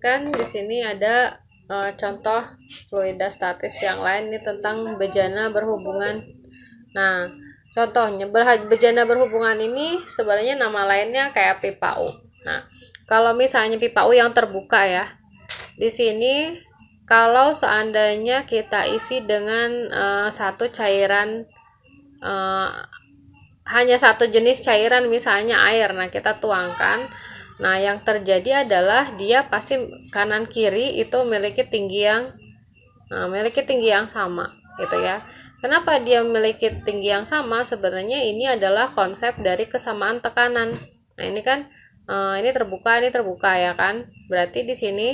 lanjutkan. Di sini ada contoh fluida statis yang lain nih tentang bejana berhubungan. Nah, contohnya bejana berhubungan ini sebenarnya nama lainnya kayak pipa U. Nah, kalau misalnya pipa U yang terbuka ya, di sini kalau seandainya kita isi dengan satu cairan, hanya satu jenis cairan, misalnya air, nah kita tuangkan. Nah, yang terjadi adalah dia pasti kanan kiri itu memiliki tinggi yang sama, gitu ya. Kenapa dia memiliki tinggi yang sama? Sebenarnya ini adalah konsep dari kesamaan tekanan. Nah, ini kan ini terbuka ya kan? Berarti di sini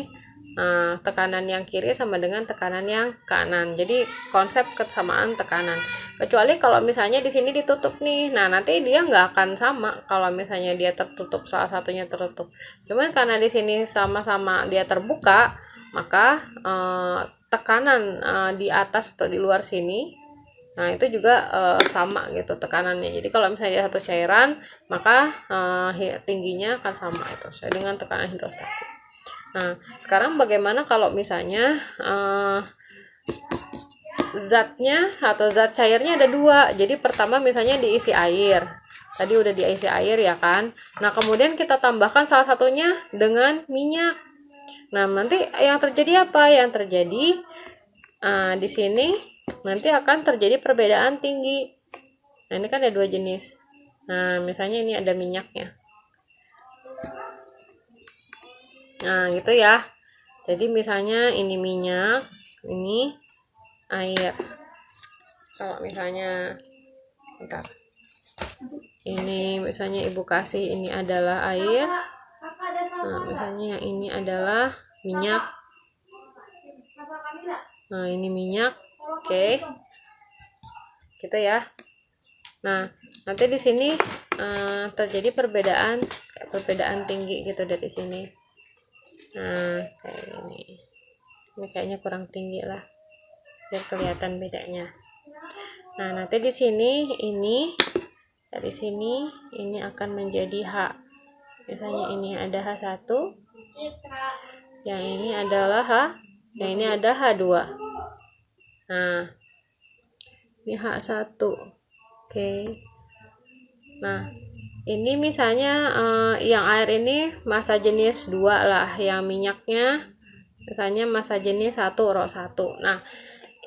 tekanan yang kiri sama dengan tekanan yang kanan. Jadi konsep kesamaan tekanan. Kecuali kalau misalnya di sini ditutup nih, nah nanti dia nggak akan sama kalau misalnya dia tertutup, salah satunya tertutup. Cuman karena di sini sama-sama dia terbuka, maka tekanan di atas atau di luar sini, nah itu juga sama gitu tekanannya. Jadi kalau misalnya satu cairan, maka tingginya akan sama itu sesuai dengan tekanan hidrostatis. Nah, sekarang bagaimana kalau misalnya zatnya atau zat cairnya ada dua. Jadi pertama misalnya diisi air. Tadi udah diisi air ya kan. Nah, kemudian kita tambahkan salah satunya dengan minyak. Nah, nanti yang terjadi apa? Yang terjadi di sini nanti akan terjadi perbedaan tinggi. Nah, ini kan ada dua jenis. Nah, misalnya ini ada minyaknya. Nah, gitu ya. Jadi misalnya ini minyak, ini air. Kalau misalnya bentar. Ini misalnya ibu kasih ini adalah air. Nah, misalnya yang ini adalah minyak. Nah, ini minyak. Oke. Gitu ya. Nah, nanti di sini terjadi perbedaan tinggi gitu dari sini. Nah, kayak ini kayaknya kurang tinggi lah biar kelihatan bedanya. Nah, nanti di sini ini dari sini ini akan menjadi H. Misalnya ini ada H1, yang ini adalah H, yang ini ada H2. Nah, ini H1. Oke. Nah, ini misalnya yang air ini massa jenis 2 lah, yang minyaknya misalnya massa jenis 1 Rho1. Nah,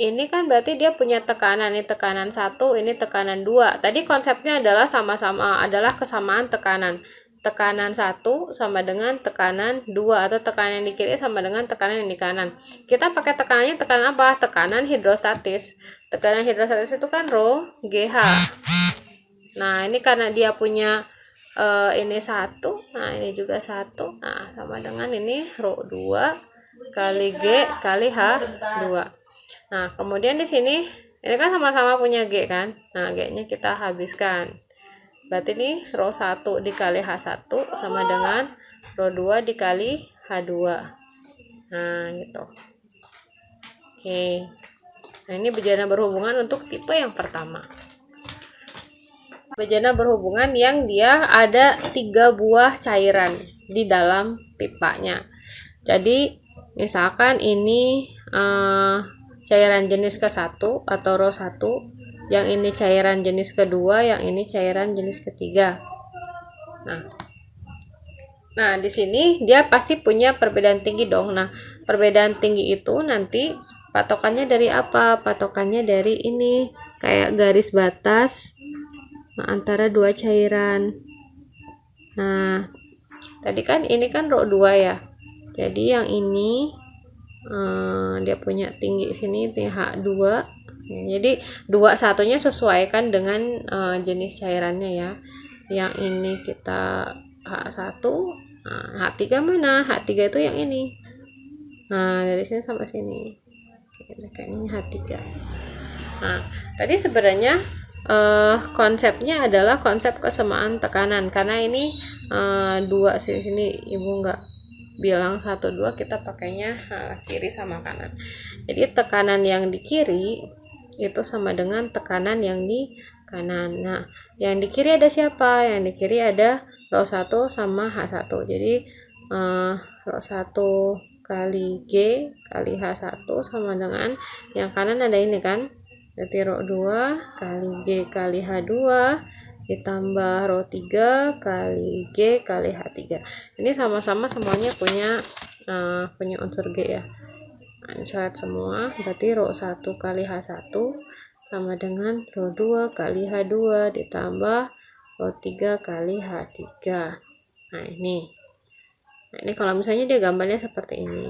ini kan berarti dia punya tekanan, ini tekanan 1, ini tekanan 2. Tadi konsepnya adalah sama-sama adalah kesamaan tekanan. Tekanan 1 sama dengan tekanan 2, atau tekanan yang di kiri sama dengan tekanan yang di kanan. Kita pakai tekanannya tekanan apa? Tekanan hidrostatis. Tekanan hidrostatis itu kan Rho GH. Nah, ini karena dia punya ini 1, nah ini juga 1, nah sama dengan ini Rho 2 kali G kali H2. Nah, kemudian di sini ini kan sama-sama punya G kan, nah G-nya kita habiskan. Berarti ini Rho 1 dikali H1 sama dengan Rho 2 dikali H2. Nah, gitu. Oke. Nah, ini bejana berhubungan untuk tipe yang pertama. Bejana berhubungan yang dia ada 3 buah cairan di dalam pipanya. Jadi misalkan ini cairan jenis ke-1 atau Rho1, yang ini cairan jenis kedua, yang ini cairan jenis ketiga. Nah, di sini dia pasti punya perbedaan tinggi dong. Nah, perbedaan tinggi itu nanti patokannya dari apa? Patokannya dari ini, kayak garis batas antara dua cairan. Nah, tadi kan ini kan Rho 2 ya. Jadi yang ini dia punya tinggi sini H2. Ya, jadi 21-nya sesuaikan dengan jenis cairannya ya. Yang ini kita H1. Nah, H3 mana? H3 itu yang ini. Nah, dari sini sampai sini. Oke, kayaknya H3. Nah, tadi sebenarnya konsepnya adalah konsep kesamaan tekanan, karena ini 2 sini ibu nggak bilang 1 2, kita pakainya kiri sama kanan. Jadi tekanan yang di kiri itu sama dengan tekanan yang di kanan. Nah, yang di kiri ada siapa? Yang di kiri ada Rho1 sama H1. Jadi Rho1 kali G kali H1 sama dengan yang kanan ada ini kan, berarti rho 2 kali G kali H2 ditambah rho 3 kali G kali H3. Ini sama-sama semuanya punya unsur G ya. Coret semua, berarti rho 1 kali H1 sama dengan rho 2 kali H2 ditambah rho 3 kali H3. Nah ini kalau misalnya dia gambarnya seperti ini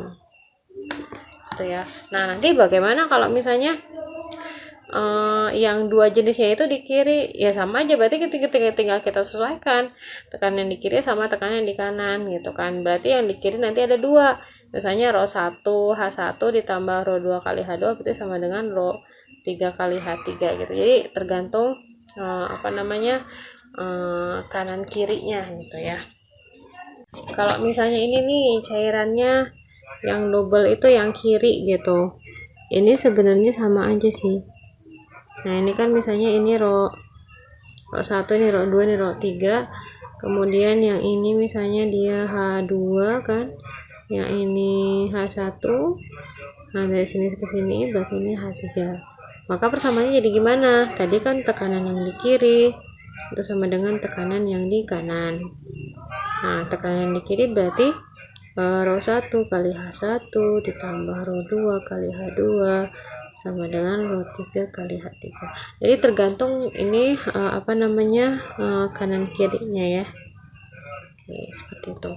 gitu ya. Nah nanti bagaimana kalau misalnya yang dua jenisnya itu di kiri, ya sama aja, berarti tinggal kita sesuaikan tekanan di kiri sama tekanan di kanan gitu kan. Berarti yang di kiri nanti ada dua, misalnya rho 1 H1 ditambah rho 2 kali H2 berarti sama dengan rho 3 kali H3 gitu. Jadi tergantung kanan kirinya gitu ya. Kalau misalnya ini nih cairannya yang double itu yang kiri gitu, ini sebenarnya sama aja sih. Nah ini kan misalnya ini rho 1, ini rho 2, ini rho 3, kemudian yang ini misalnya dia H2 kan, yang ini H1, nah dari sini ke sini berarti ini H3. Maka persamaannya jadi gimana? Tadi kan tekanan yang di kiri itu sama dengan tekanan yang di kanan. Nah tekanan yang di kiri berarti rho 1 kali H1 ditambah rho 2 kali H2 sama dengan rho 3 kali H3. Jadi tergantung ini kanan kirinya ya. Oke, seperti itu.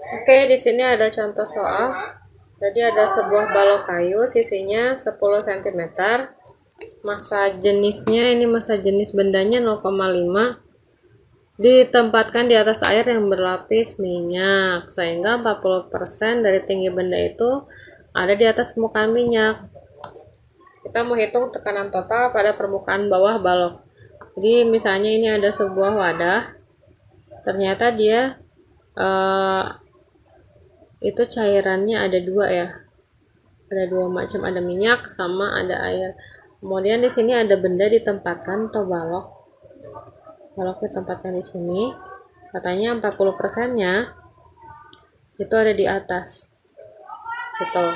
Oke, di sini ada contoh soal. Jadi ada sebuah balok kayu, sisinya 10 cm. Massa jenisnya, ini massa jenis bendanya 0,5. Ditempatkan di atas air yang berlapis minyak, sehingga 40% dari tinggi benda itu ada di atas permukaan minyak. Kita mau hitung tekanan total pada permukaan bawah balok. Jadi misalnya ini ada sebuah wadah, ternyata dia itu cairannya ada dua ya, ada dua macam, ada minyak sama ada air. Kemudian di sini ada benda ditempatkan atau balok ditempatkan di sini, katanya 40%-nya itu ada di atas gitu.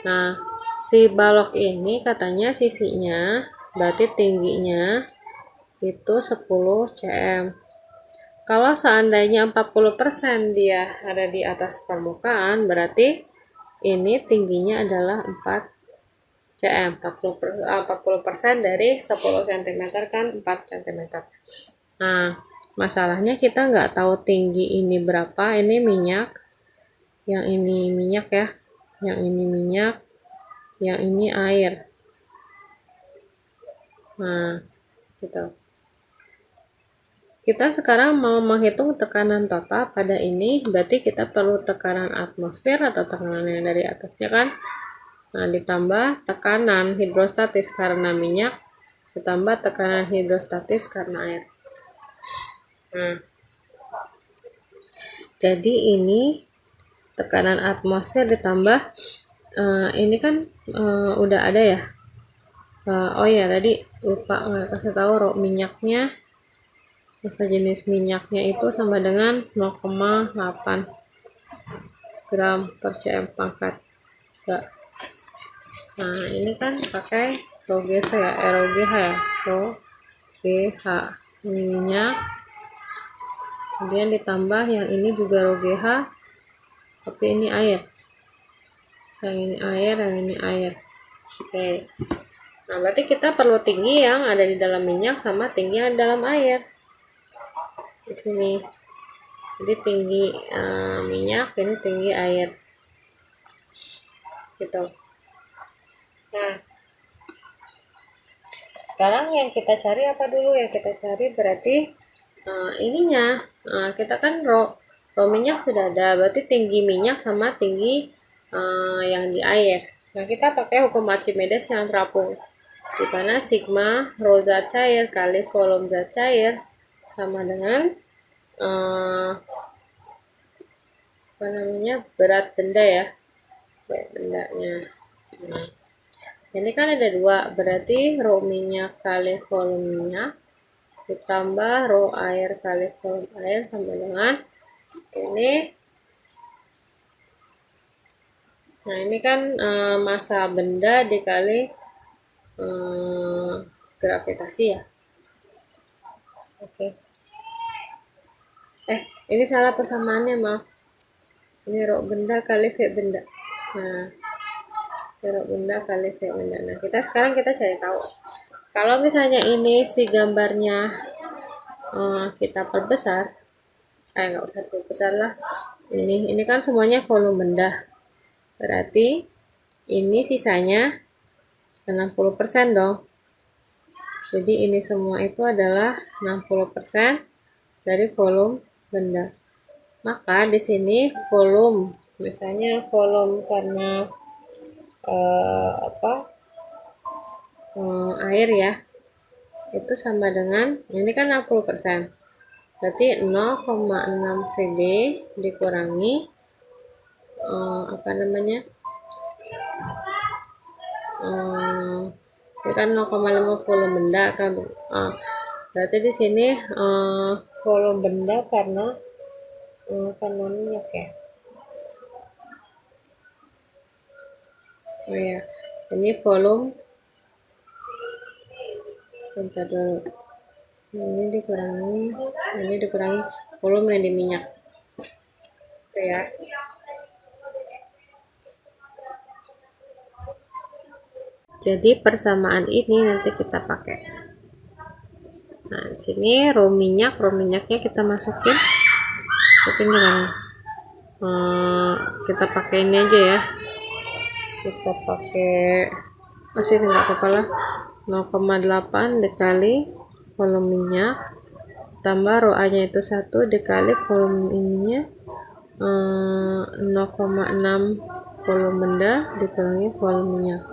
Nah si balok ini katanya sisinya, berarti tingginya itu 10 cm. Kalau seandainya 40% dia ada di atas permukaan, berarti ini tingginya adalah 4 cm. 40% dari 10 cm kan 4 cm. Nah, masalahnya kita nggak tahu tinggi ini berapa. Ini minyak, yang ini minyak ya, yang ini minyak, yang ini air. Nah, gitu. Kita sekarang mau menghitung tekanan total pada ini, berarti kita perlu tekanan atmosfer atau tekanan yang dari atasnya kan. Nah, ditambah tekanan hidrostatis karena minyak, ditambah tekanan hidrostatis karena air. Nah, jadi ini tekanan atmosfer ditambah ini kan udah ada ya. Oh ya, tadi lupa kasih tahu rho minyaknya, massa jenis minyaknya itu sama dengan 0,8 gram per cm pangkat 3. Nah ini kan pakai rho GH ya, ROGH ya, rho GH. Ini minyak, kemudian ditambah yang ini juga rho GH, tapi ini air. Yang ini air, yang ini air. Oke. Nah berarti kita perlu tinggi yang ada di dalam minyak sama tinggi yang di dalam air. Di sini. Jadi tinggi minyak, ini tinggi air. Gitu. Nah, sekarang yang kita cari apa dulu? Yang kita cari berarti ininya. Kita kan rho minyak sudah ada, berarti tinggi minyak sama tinggi yang di air. Nah, kita pakai hukum Archimedes yang terapung, di mana sigma rho zat cair kali volume zat cair sama dengan berat benda ya, berat bendanya. Nah, ini kan ada dua, berarti rho minyak kali volume minyak ditambah rho air kali volume air sama dengan ini Nah ini kan massa benda dikali gravitasi ya. Oke. Ini salah persamaannya, maaf. Ini rho benda kali V benda. Nah, rho benda kali V benda. Nah, sekarang kita cari tahu. Kalau misalnya ini si gambarnya kita perbesar, nggak usah diperbesar lah. Ini kan semuanya volume benda. Berarti ini sisanya 60% dong. Jadi ini semua itu adalah 60% dari volume benda. Maka di sini volume, misalnya volume karena air ya, itu sama dengan, ini kan 60%. Berarti 0,6 VB dikurangi ini kan 0,5 volume benda kan. Berarti di sini volume benda karena minyak ya. Oh ya, ini volume. Bentar dulu. Ini dikurangi volume yang di minyak. Oke ya. Jadi persamaan ini nanti kita pakai. Nah, di sini rho minyaknya kita masukin dengan kita pakai ini aja ya. Kita pakai masih nggak apa-apa lah. 0,8 dikali volume minyak tambah rho A nya itu 1 dikali volume ininya 0,6 volume benda dikurangi volume minyak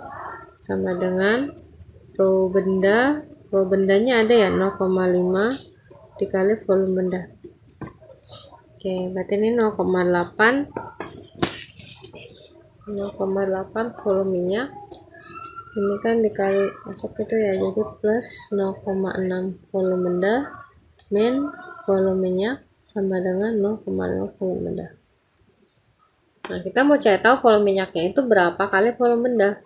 sama dengan rho bendanya ada ya 0,5 dikali volume benda. Oke, berarti ini 0,8 volume minyak, ini kan dikali masuk itu ya, jadi plus 0,6 volume benda min volume minyak sama dengan 0,5 volume benda. Nah, kita mau cari tahu volume minyaknya itu berapa kali volume benda.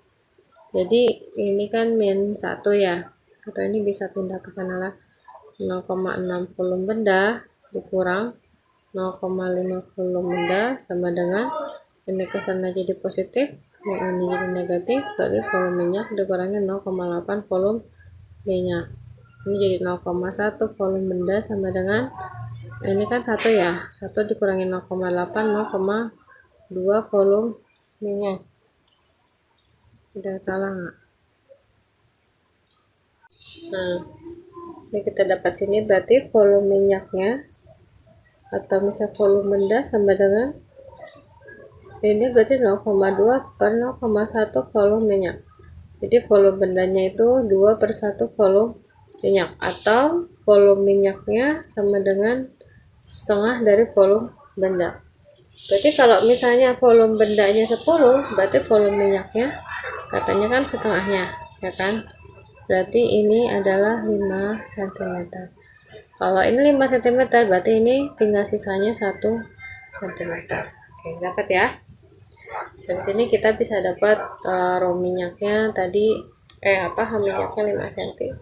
Jadi ini kan min 1 ya, atau ini bisa pindah ke sana lah. 0,6 volume benda dikurang 0,5 volume benda sama dengan ini ke sana jadi positif, yang ini jadi negatif, berarti volume minyak dikurangi 0,8 volume minyak. Ini jadi 0,1 volume benda sama dengan ini kan 1 ya, 1 dikurangi 0,8 0,2 volume minyak. Tidak salah nggak? Nah, ini kita dapat sini berarti volume minyaknya atau misalnya volume benda sama dengan ini berarti 0,2 per 0,1 volume minyak. Jadi volume bendanya itu 2/1 volume minyak, atau volume minyaknya sama dengan setengah dari volume benda. Berarti kalau misalnya volume bendanya 10, berarti volume minyaknya katanya kan setengahnya, ya kan? Berarti ini adalah 5 cm. Kalau ini 5 cm, berarti ini tinggal sisanya 1 cm. Oke, dapat ya. Dari sini kita bisa dapat rho minyaknya tadi minyaknya 5 cm.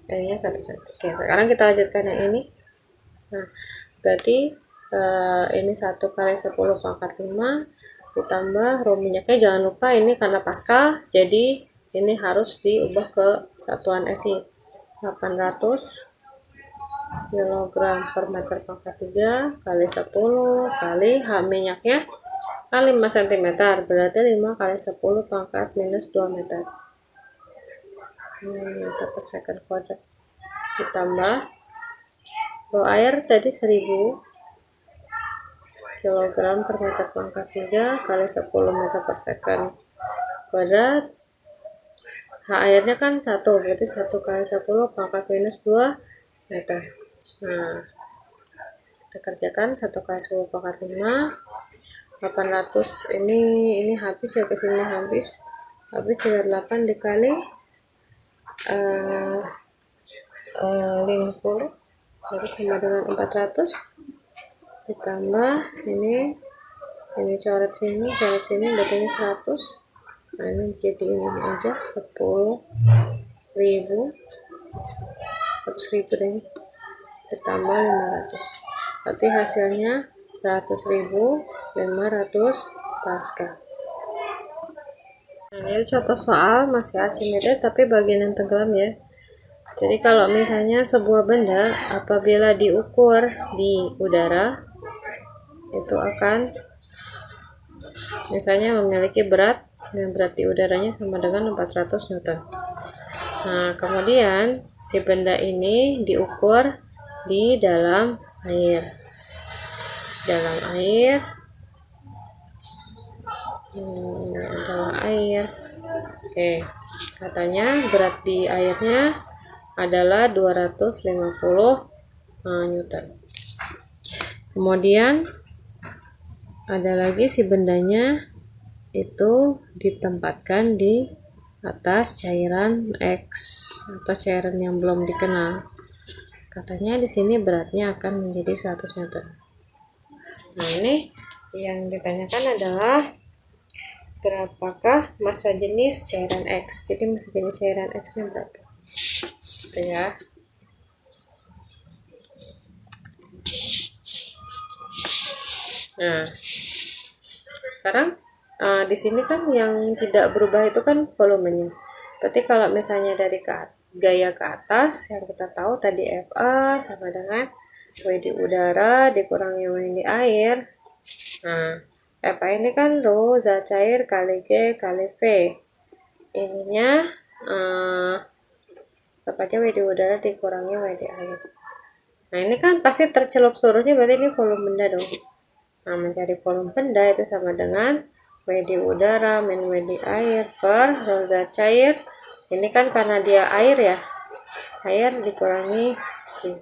Kayaknya 1 cm. Oke, sekarang kita lanjutkan yang ini. Nah, berarti ini 1 kali 10 pangkat 5 ditambah rho minyaknya, jangan lupa ini karena Pascal, jadi ini harus diubah ke satuan SI. 800 kg per meter pangkat 3 kali 10 kali H minyaknya 5 cm, berarti 5 kali 10 pangkat minus 2 meter. Meter per second kuadrat. Ditambah rho air tadi 1000 kg per meter pangkat 3 kali 10 meter per second kuadrat. H airnya kan 1, berarti 1 kali 10 pangkat minus 2 meter. Nah, kita kerjakan 1 kali 10 pangkat 5 800, ini habis ya, kesini habis 38 dikali 50 jadi sama dengan 400 ditambah ini ini coret sini berarti ini 100. Nah ini jadi ini aja 10.000, 100.000 deh, ditambah 500, berarti hasilnya 100.500 Pascal. Nah ini contoh soal masih Archimedes tapi bagian yang tenggelam ya. Jadi kalau misalnya sebuah benda apabila diukur di udara itu akan misalnya memiliki berat, yang berat di udaranya sama dengan 400 Newton. Nah kemudian si benda ini diukur di dalam air, Oke, katanya berat di airnya adalah 250 Newton. Kemudian ada lagi si bendanya itu ditempatkan di atas cairan X atau cairan yang belum dikenal. Katanya di sini beratnya akan menjadi 100 Newton. Nah ini yang ditanyakan adalah berapakah massa jenis cairan X. Jadi massa jenis cairan X nya berapa gitu ya. Nah sekarang di sini kan yang tidak berubah itu kan volumenya. Berarti kalau misalnya dari gaya ke atas yang kita tahu tadi FA sama dengan W di udara dikurangi W di air. Nah FA ini kan rho zat cair kali G kali V. Ininya dapatnya W di udara dikurangi W di air. Nah ini kan pasti tercelup seluruhnya, berarti ini volume benda dong. Nah mencari volume benda itu sama dengan W di udara min W di air per rho zat cair. Ini kan karena dia air ya, air dikurangi G.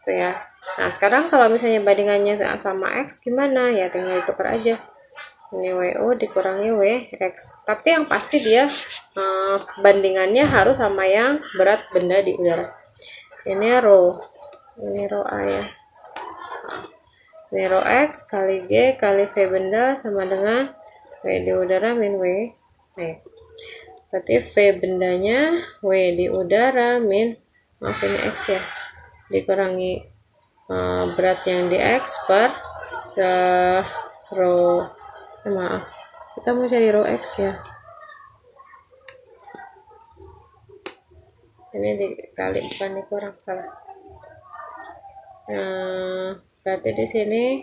Itu ya. Nah sekarang kalau misalnya bandingannya sama X gimana ya, tinggal ditukar aja. Ini WU dikurangi WX, tapi yang pasti dia bandingannya harus sama yang berat benda di udara. Ini rho A ya, ini rho X kali G kali V benda sama dengan W di udara min W. Berarti V bendanya W di udara min, maaf ini X ya, dikurangi berat yang di X per rho, maaf kita mau cari rho X ya, ini dikali bukan dikurang, salah. Berarti di sini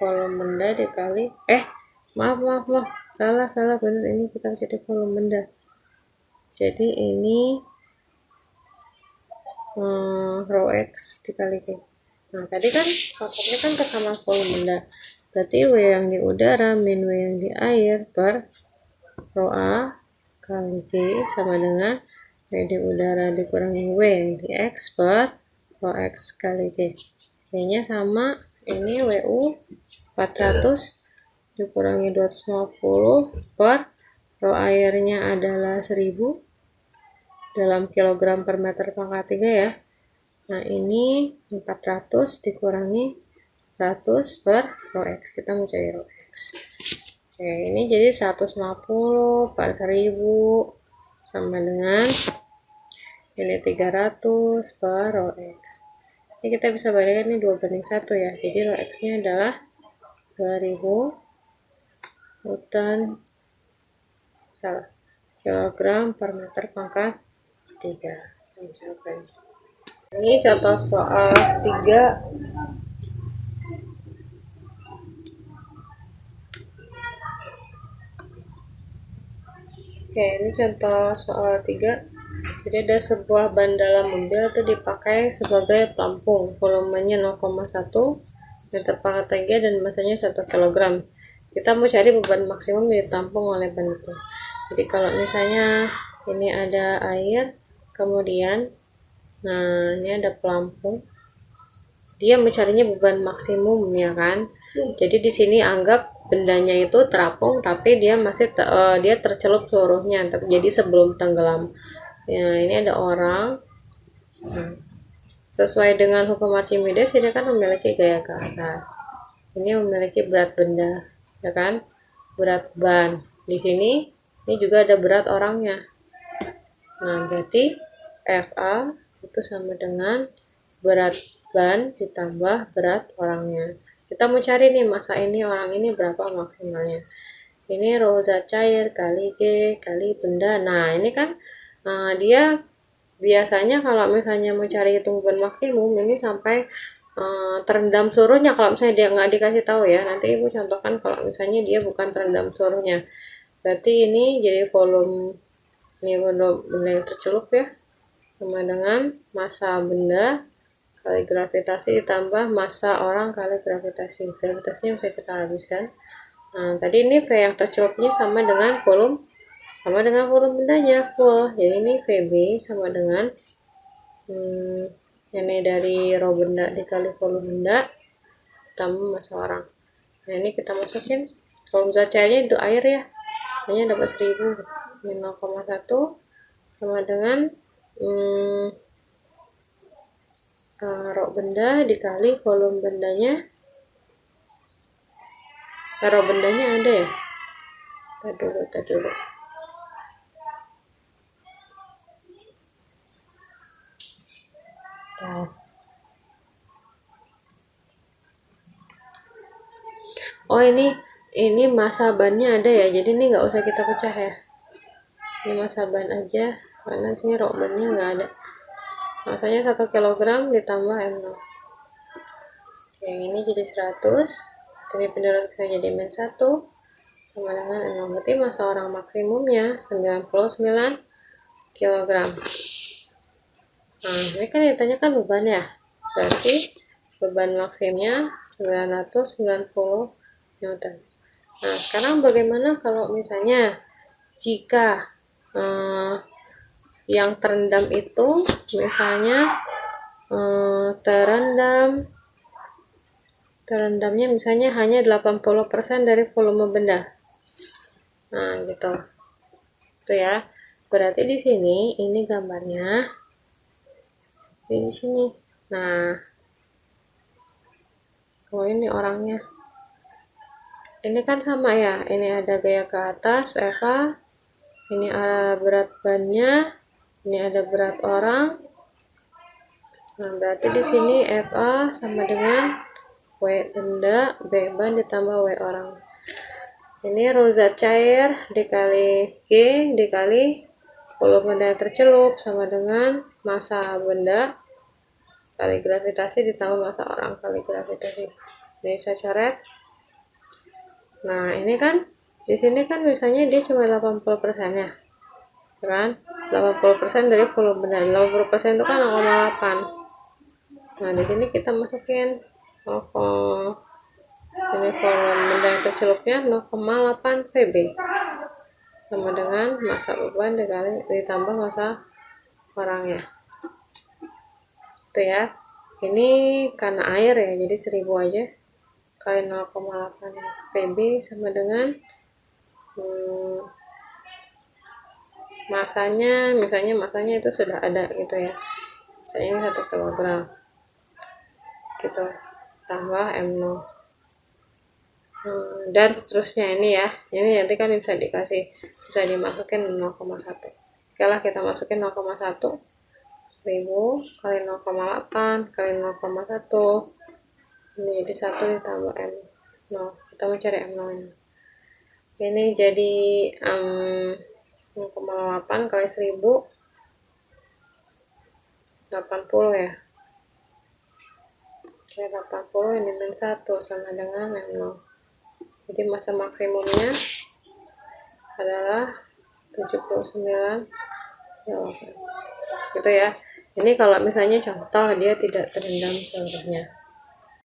volume benda dikali maaf salah bener, ini kita jadi volume benda, jadi ini rho X dikali G. Nah tadi kan faktornya kan kesamaan volume benda, berarti W yang di udara min W yang di air per rho A kali G sama dengan W di udara dikurangi W yang di X per rho X kali G. G nya sama, ini WU 400 dikurangi 250 per rho airnya adalah 1000 dalam kilogram per meter pangkat 3 ya. Nah ini 400 dikurangi 100 per rho X, kita mau cari rho X. Oke, ini jadi 150 per 1000 sama dengan ini 300 per rho X. Ini kita bisa bandingkan ini 2:1 ya, jadi rho X nya adalah 2000 Newton kilogram per meter pangkat 3. Ini contoh soal 3. Oke, ini contoh soal 3. Jadi ada sebuah ban dalam mobil itu dipakai sebagai pelampung, volumenya 0,1 meter pangkat 3 dan massanya 1 kg. Kita mau cari beban maksimum yang ditampung oleh ban itu. Jadi kalau misalnya ini ada air, kemudian nah ini ada pelampung, dia mencarinya beban maksimum ya kan. Jadi di sini anggap bendanya itu terapung tapi dia masih dia tercelup seluruhnya, jadi sebelum tenggelam. Ya ini ada orang. Sesuai dengan hukum Archimedes, ini kan memiliki gaya ke atas. Ini memiliki berat benda ya kan? Berat ban. Di sini ini juga ada berat orangnya. Nah, berarti FA itu sama dengan berat ban ditambah berat orangnya. Kita mau cari nih masa ini orang ini berapa maksimalnya. Ini rho zat cair kali G kali benda. Nah, ini kan dia biasanya kalau misalnya mau cari hitung beban maksimum ini sampai terendam seluruhnya. Kalau misalnya dia nggak dikasih tahu ya, nanti ibu contohkan kalau misalnya dia bukan terendam seluruhnya. Berarti ini jadi volume, ini benda yang tercelup ya, sama dengan massa benda kali gravitasi ditambah massa orang kali gravitasi. Gravitasinya bisa kita habiskan. Nah, tadi ini V yang tercelupnya sama dengan volume bendanya full. Jadi ini VB sama dengan ini dari rho benda dikali volume benda tambah massa orang. Nah, ini kita masukin volume zat cairnya itu air ya. Hanya dapat 1000. Ini 0,1 sama dengan rho benda dikali volume bendanya. Rho bendanya ada ya? Tar dulu. Oh, ini massa bannya ada ya, jadi ini nggak usah kita pecah ya. Ini massa ban aja, karena sini rho bannya nggak ada. Massanya 1 kg ditambah M0. Yang ini jadi 100. Ini penerus bisa jadi -1 sama dengan M0. Berarti massa orang maksimumnya 99 kg. Nah, ini kan ditanyakan beban ya. Berarti beban maksimumnya 990 Newton. Nah, sekarang bagaimana kalau misalnya jika yang terendam itu misalnya terendamnya misalnya hanya 80% dari volume benda. Nah, gitu. Tuh ya. Berarti di sini ini gambarnya di sini. Nah, oh ini orangnya. Ini kan sama ya. Ini ada gaya ke atas Eva. Ini ada berat bannya. Ini ada berat orang. Nah, berarti di sini FA sama dengan W benda, B ban ditambah W orang. Ini rho zat cair dikali G dikali volume benda yang tercelup sama dengan massa benda kali gravitasi ditambah massa orang kali gravitasi. Ini saya coret. Nah, ini kan di sini kan misalnya dia cuma 80% ya. Kan? 80% dari volume benda. 80% itu kan 0,8. Nah, di sini kita masukin ini volume benda yang tercelupnya 0,8 VB sama dengan massa beban dikali ditambah massa orangnya. Itu ya. Ini karena air ya, jadi 1000 aja kali 0,8 VB sama dengan masanya, misalnya masanya itu sudah ada gitu ya. Misalnya ini 1 kg. Gitu. Tambah M0. Dan seterusnya ini ya. Ini nanti kan bisa dimasukin 0,1. Oke lah, kita masukin 0,1. 1000 kali 0,8 kali 0,1. Ini jadi 1 ditambah M0. Kita mau cari M0 nya. Ini jadi 0,8 kali 1000 80 ya. Oke, 80 ini -1 sama dengan M0. Jadi massa maksimumnya adalah 79 kg. Gitu ya. Ini kalau misalnya contoh dia tidak terendam seluruhnya.